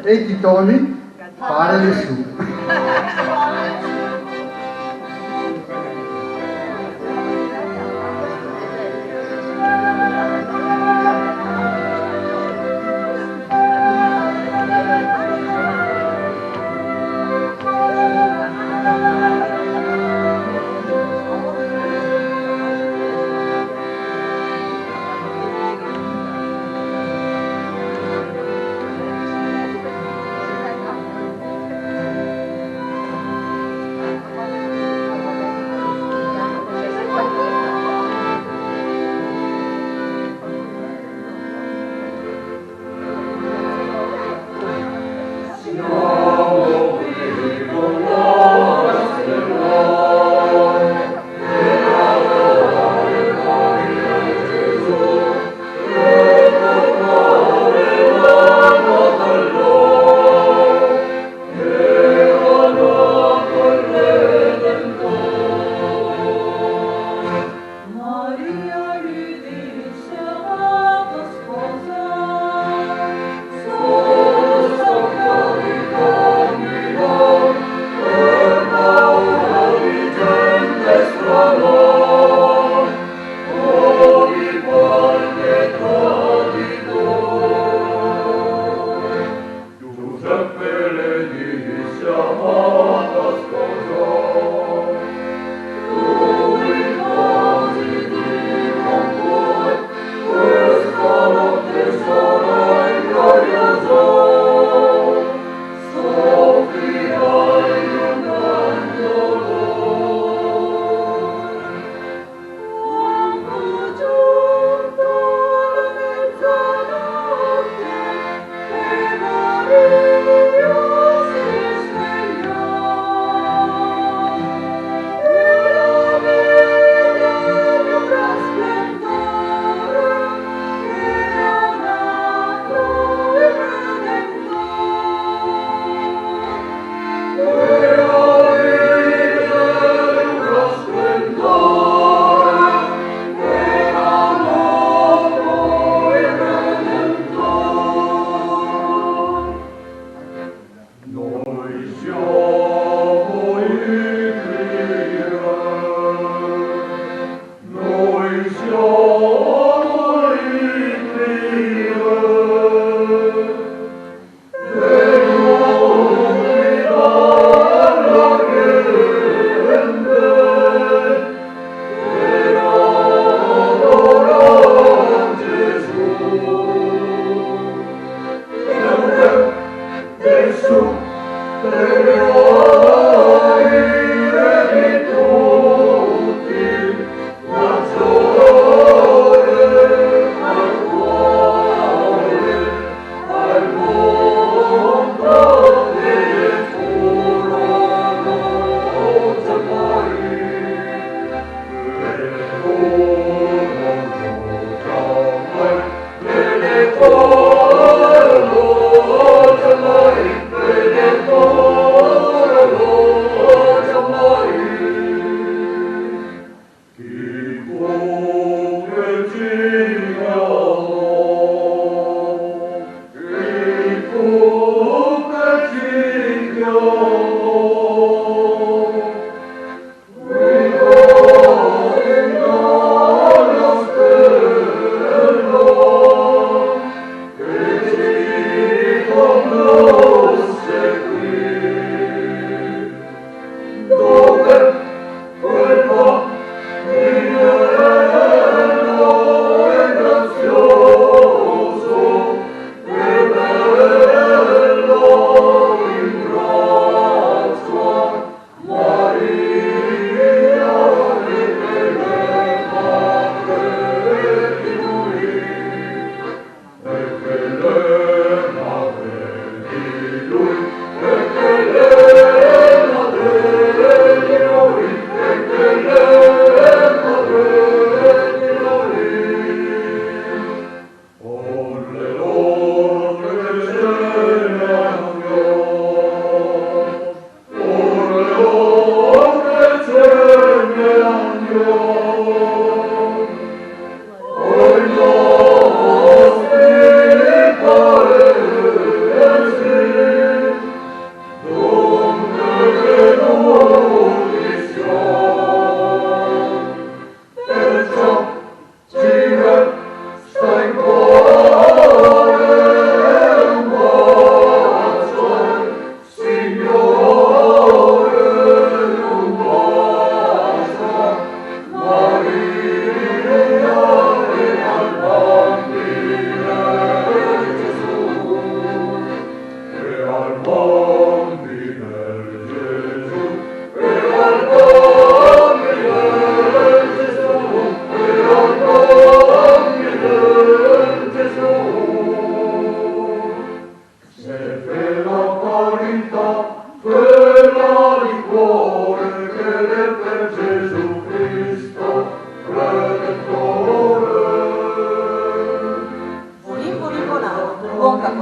E i titoli fare su.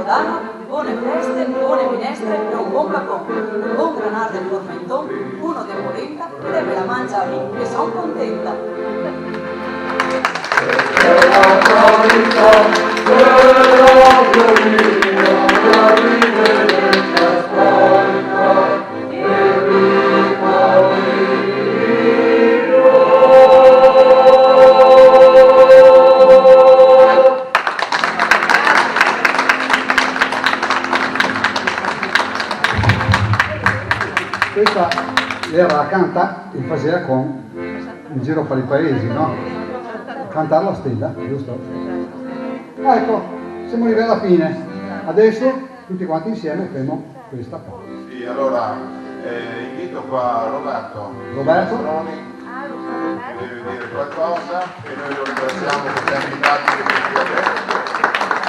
Capodanno, buone feste, buone minestre e un buon capon, un buon granar del formentón, uno de polenta e me la mangia a mí, che son contenta. Questa era la canta che faceva con in giro per i paesi, no? Cantare la stella, giusto? Ah, ecco, siamo arrivati alla fine. Adesso tutti quanti insieme faremo questa qua. Sì, allora invito qua Roberto. Roberto? Che deve dire qualcosa e noi lo ringraziamo per gli invitati che sono qui a te,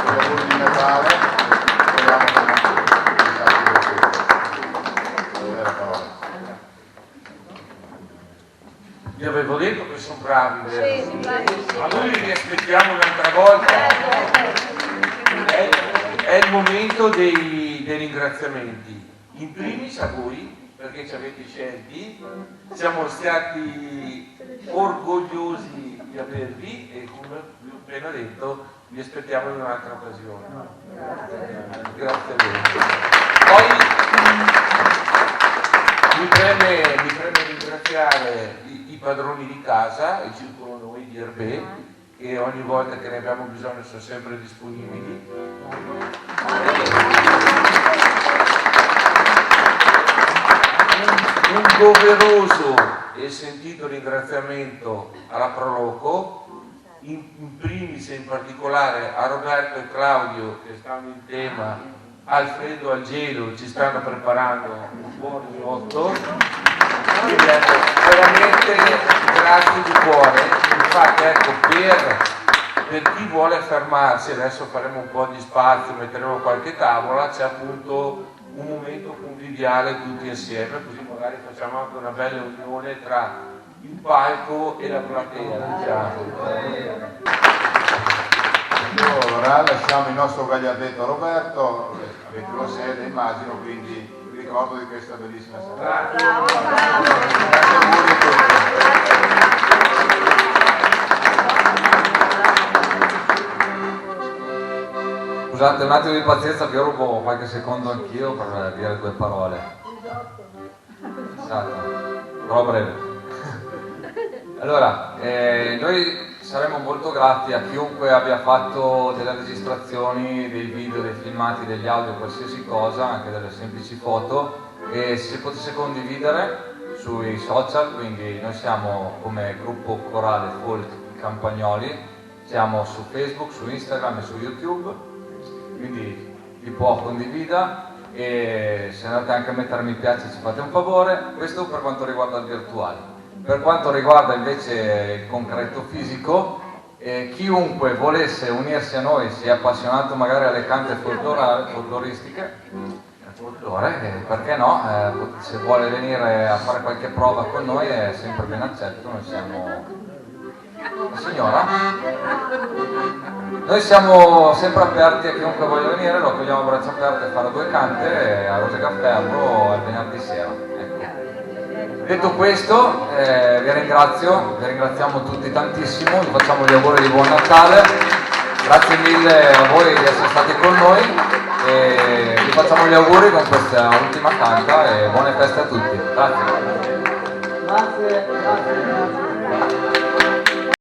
per gli auguri di Natale. Speriamo che la parola. Vi avevo detto che sono bravi, vero? Ma noi li aspettiamo un'altra volta. È il momento dei ringraziamenti. In primis a voi, perché ci avete scelti, siamo stati orgogliosi di avervi e come vi ho appena detto vi aspettiamo in un'altra occasione. Grazie a voi. Poi mi preme ringraziare i padroni di casa, il Circolo Noi di Erbè, che ogni volta che ne abbiamo bisogno sono sempre disponibili. Un doveroso e sentito ringraziamento alla Proloco, in primis e in particolare a Roberto e Claudio che stanno in tema, Alfredo al gelo, ci stanno preparando un buon risotto. Quindi ecco, veramente grazie di cuore. Infatti ecco, per chi vuole fermarsi, adesso faremo un po' di spazio, metteremo qualche tavola, c'è appunto un momento conviviale tutti insieme, così magari facciamo anche una bella unione tra il palco e la platea, diciamo. Allora lasciamo il nostro gagliardetto Roberto, avete la sede immagino, quindi vi ricordo di questa bellissima serata. Grazie a voi a tutti. Scusate un attimo di pazienza che io rubo qualche secondo anch'io per dire due parole. Esatto, però breve. Allora, noi saremo molto grati a chiunque abbia fatto delle registrazioni, dei video, dei filmati, degli audio, qualsiasi cosa, anche delle semplici foto, e se potesse condividere sui social, quindi noi siamo come gruppo corale Folk Campagnoli, siamo su Facebook, su Instagram e su YouTube, quindi vi può condividere e se andate anche a mettere mi piace ci fate un favore. Questo per quanto riguarda il virtuale. Per quanto riguarda invece il concreto fisico, chiunque volesse unirsi a noi, sia appassionato magari alle cante folcloristiche, folklore, perché no, se vuole venire a fare qualche prova con noi è sempre ben accetto. Noi siamo... Signora? Noi siamo sempre aperti a chiunque voglia venire, lo accogliamo a braccia aperte a fare due cante a Rosegaferro il venerdì sera. Ecco. Detto questo, vi ringraziamo tutti tantissimo, vi facciamo gli auguri di buon Natale, grazie mille a voi di essere stati con noi e vi facciamo gli auguri con questa ultima canta e buone feste a tutti. Grazie. Grazie.